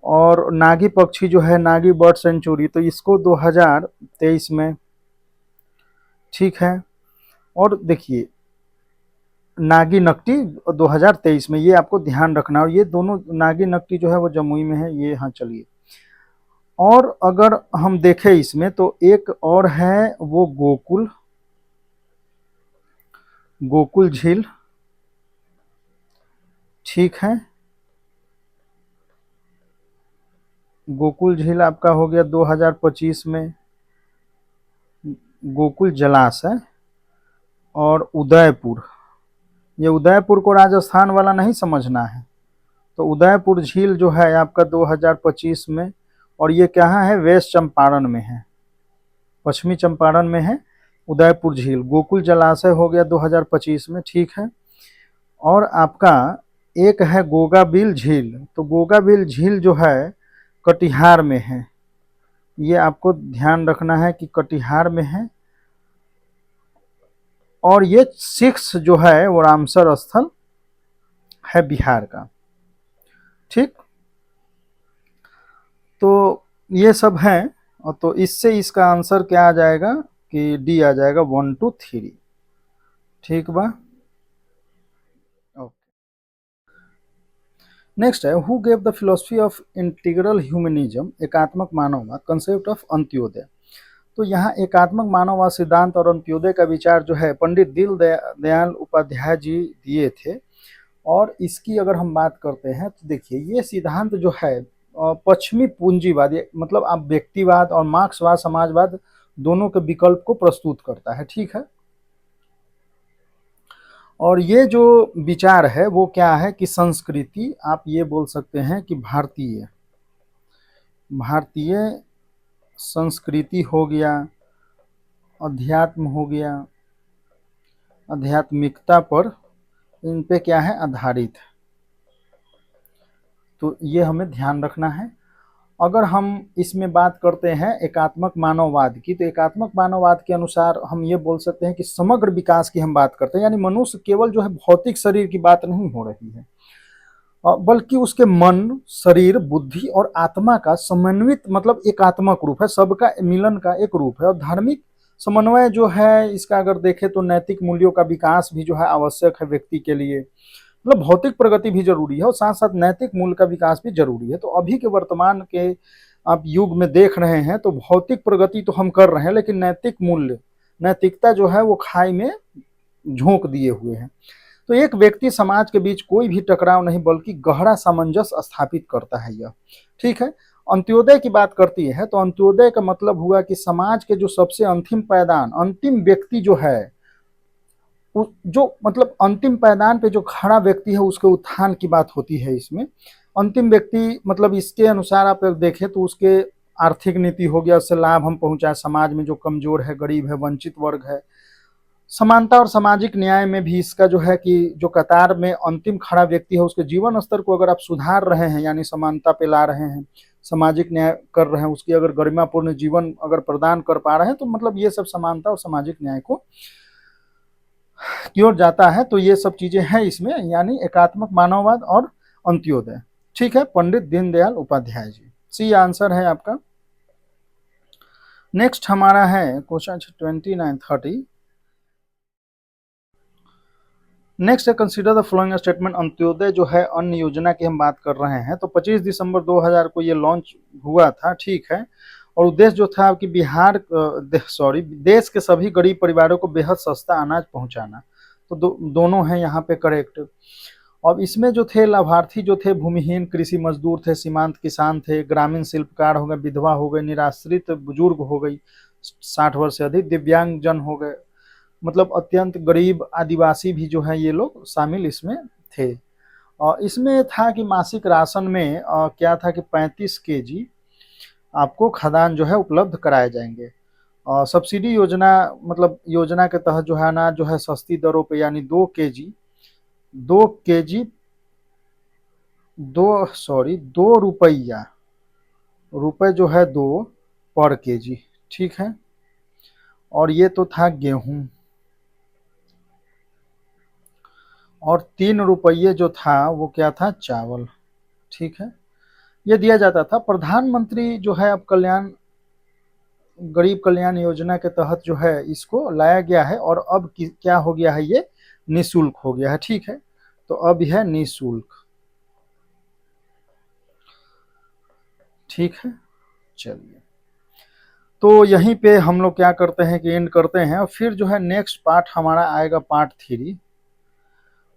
और नागी पक्षी जो है नागी बर्ड सेंचुरी, तो इसको 2023 में, ठीक है। और देखिए नागी नकटी 2023 में, ये आपको ध्यान रखना है। और ये दोनों नागी नकटी जो है वो जमुई में है, ये यहाँ चलिए। और अगर हम देखें इसमें तो एक और है वो गोकुल, गोकुल झील, ठीक है। गोकुल झील आपका हो गया 2025 में। गोकुल जलाशय और उदयपुर, ये उदयपुर को राजस्थान वाला नहीं समझना है। तो उदयपुर झील जो है आपका 2025 में। और ये कहाँ है, वेस्ट चंपारण में है, पश्चिमी चंपारण में है उदयपुर झील। गोकुल जलाशय हो गया 2025 में, ठीक है। और आपका एक है गोगाबिल झील। तो गोगाबिल झील जो है कटिहार में है, ये आपको ध्यान रखना है कि कटिहार में है। और ये 6 जो है वो रामसर स्थल है बिहार का, ठीक। तो ये सब है। और तो इससे इसका आंसर क्या आ जाएगा कि डी आ जाएगा 1 2 3, ठीक बा। नेक्स्ट है who gave the philosophy of integral humanism, एकात्मक मानववाद, कंसेप्ट ऑफ अंत्योदय। तो यहाँ एकात्मक मानववाद सिद्धांत और अंत्योदय का विचार जो है पंडित दीनदयाल उपाध्याय जी दिए थे। और इसकी अगर हम बात करते हैं तो देखिए ये सिद्धांत जो है पश्चिमी पूंजीवाद, मतलब आप व्यक्तिवाद और मार्क्सवाद समाजवाद दोनों के विकल्प को प्रस्तुत करता है, ठीक है। और ये जो विचार है वो क्या है कि संस्कृति, आप ये बोल सकते हैं कि भारतीय संस्कृति हो गया, अध्यात्म हो गया, आध्यात्मिकता पर, इन पे क्या है आधारित। तो ये हमें ध्यान रखना है। अगर हम इसमें बात करते हैं एकात्मक मानववाद की, तो एकात्मक मानववाद के अनुसार हम ये बोल सकते हैं कि समग्र विकास की हम बात करते हैं, यानी मनुष्य केवल जो है भौतिक शरीर की बात नहीं हो रही है, बल्कि उसके मन, शरीर, बुद्धि और आत्मा का समन्वित, मतलब एकात्मक रूप है, सबका मिलन का एक रूप है। और धार्मिक समन्वय जो है इसका अगर देखें तो नैतिक मूल्यों का विकास भी जो है आवश्यक है व्यक्ति के लिए, मतलब भौतिक प्रगति भी जरूरी है और साथ साथ नैतिक मूल्य का विकास भी जरूरी है। तो अभी के वर्तमान के आप युग में देख रहे हैं तो भौतिक प्रगति तो हम कर रहे हैं, लेकिन नैतिक मूल्य, नैतिकता जो है वो खाई में झोंक दिए हुए हैं। तो एक व्यक्ति समाज के बीच कोई भी टकराव नहीं बल्कि गहरा सामंजस्य स्थापित करता है यह, ठीक है। अंत्योदय की बात करती है तो अंत्योदय का मतलब हुआ कि समाज के जो सबसे अंतिम पायदान, अंतिम व्यक्ति जो है, जो मतलब अंतिम पायदान पे जो खड़ा व्यक्ति है उसके उत्थान की बात होती है इसमें। अंतिम व्यक्ति मतलब इसके अनुसार आप देखें तो उसके आर्थिक नीति हो गया, उससे लाभ हम पहुंचाए समाज में, जो कमजोर है, गरीब है, वंचित वर्ग है। समानता और सामाजिक न्याय में भी इसका जो है कि जो कतार में अंतिम खड़ा व्यक्ति है उसके जीवन स्तर को अगर आप सुधार रहे हैं, यानी समानता पे ला रहे हैं, सामाजिक न्याय कर रहे हैं, उसकी अगर गरिमापूर्ण जीवन अगर प्रदान कर पा रहे हैं, तो मतलब ये सब समानता और सामाजिक न्याय को की ओर जाता है। तो ये सब चीजें हैं इसमें, यानी एकात्मक मानववाद और अंत्योदय, ठीक है, पंडित दीनदयाल उपाध्याय जी। सी आंसर है आपका। नेक्स्ट हमारा है क्वेश्चन 29 30। नेक्स्ट है consider the following statement. Antyodaya जो है अन्न योजना की हम बात कर रहे हैं। तो 25 दिसंबर 2000 को ये लॉन्च हुआ था, ठीक है। और उद्देश्य जो था कि देश के सभी गरीब परिवारों को बेहद सस्ता अनाज पहुंचाना। तो दोनों हैं यहाँ पे करेक्ट। अब इसमें जो थे लाभार्थी जो थे भूमिहीन कृषि मजदूर थे, सीमांत किसान थे, ग्रामीण शिल्पकार हो गए, विधवा हो गए, निराश्रित बुजुर्ग हो गई 60 वर्ष से अधिक, दिव्यांग जन हो गए, मतलब अत्यंत गरीब आदिवासी भी जो है ये लोग शामिल इसमें थे। इसमें था कि मासिक राशन में क्या था कि 35 केजी आपको खाद्यान्न जो है उपलब्ध कराए जाएंगे। सब्सिडी योजना, मतलब योजना के तहत जो है अनाज जो है सस्ती दरों पे, यानी 2 केजी 2 रुपया रुपए जो है 2 पर केजी, ठीक है। और ये तो था गेहूं, और 3 रुपये जो था वो क्या था, चावल, ठीक है। ये दिया जाता था। प्रधानमंत्री जो है अब गरीब कल्याण योजना के तहत जो है इसको लाया गया है, और अब क्या हो गया है, ये निःशुल्क हो गया है, ठीक है। तो अब यह निःशुल्क, ठीक है। चलिए, तो यहीं पे हम लोग क्या करते हैं कि एंड करते हैं, और फिर जो है नेक्स्ट पार्ट हमारा आएगा पार्ट 3।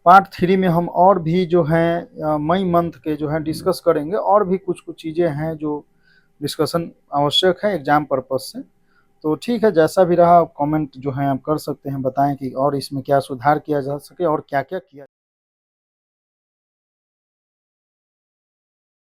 पार्ट 3 में हम और भी जो है मई मंथ के जो है डिस्कस करेंगे, और भी कुछ कुछ चीज़ें हैं जो डिस्कशन आवश्यक है एग्जाम पर्पज से। तो ठीक है, जैसा भी रहा कमेंट जो है आप कर सकते हैं, बताएं कि और इसमें क्या सुधार किया जा सके और क्या क्या किया